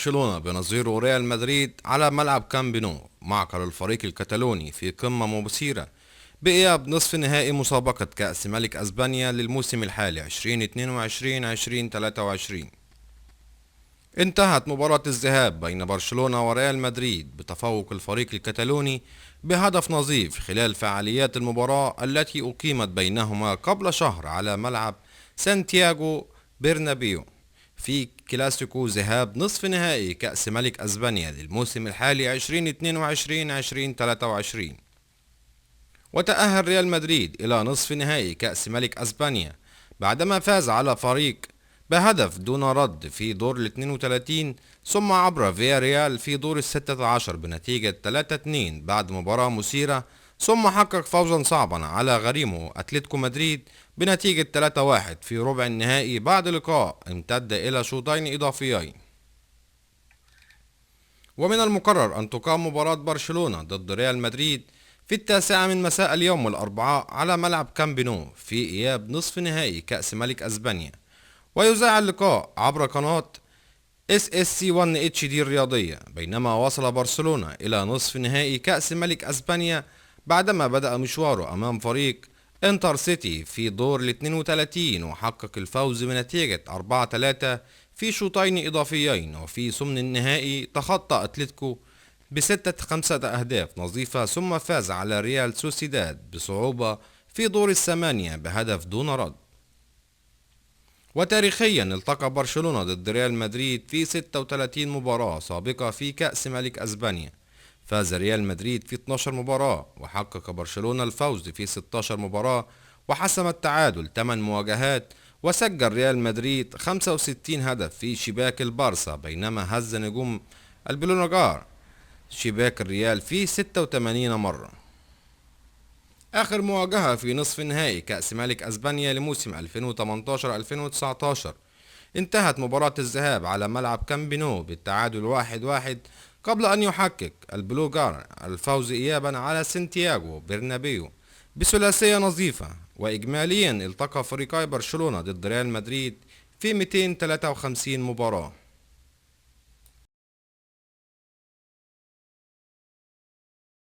برشلونة بنظيره ريال مدريد على ملعب كامب نو، معقل الفريق الكتالوني في قمة مثيرة بإياب نصف نهائي مسابقة كأس ملك أسبانيا للموسم الحالي 2022-2023. انتهت مباراة الذهاب بين برشلونة وريال مدريد بتفوق الفريق الكتالوني بهدف نظيف خلال فعاليات المباراة التي أقيمت بينهما قبل شهر على ملعب سانتياغو برنابيو في كلاسيكو ذهاب نصف نهائي كأس ملك أسبانيا للموسم الحالي 2022-2023. وتأهل ريال مدريد إلى نصف نهائي كأس ملك أسبانيا بعدما فاز على فريق بهدف دون رد في دور ال 32، ثم عبر فيا ريال في دور ال 16 بنتيجة 3-2 بعد مباراة مثيرة، ثم حقق فوزا صعبا على غريمه أتلتيكو مدريد بنتيجة 3-1 في ربع النهائي بعد لقاء امتد إلى شوطين إضافيين. ومن المقرر أن تقام مباراة برشلونة ضد ريال مدريد في 9 من مساء اليوم الأربعاء على ملعب كامب نو في إياب نصف نهائي كأس ملك أسبانيا، ويذاع اللقاء عبر قناة SSC1 HD الرياضية. بينما وصل برشلونة إلى نصف نهائي كأس ملك أسبانيا بعدما بدأ مشواره أمام فريق انتر سيتي في دور ال 32 وحقق الفوز بنتيجة 4-3 في شوطين إضافيين، وفي ثمن النهائي تخطى أتلتيكو ب5 أهداف نظيفة، ثم فاز على ريال سوسيداد بصعوبة في دور الثمانية بهدف دون رد. وتاريخيا التقى برشلونة ضد ريال مدريد في 36 مباراة سابقة في كأس ملك أسبانيا، فاز ريال مدريد في 12 مباراة وحقق برشلونة الفوز في 16 مباراة وحسم التعادل 8 مواجهات، وسجل ريال مدريد 65 هدف في شباك البارسا، بينما هز نجوم البلونجار شباك الريال في 86 مرة. آخر مواجهة في نصف نهائي كأس ملك أسبانيا لموسم 2018-2019 انتهت مباراة الذهاب على ملعب كامب نو بالتعادل 1-1، قبل أن يحقق البلوغار الفوز إيابا على سانتياغو برنابيو بثلاثية نظيفة. وإجماليا التقى فريقي برشلونة ضد ريال مدريد في 253 مباراة.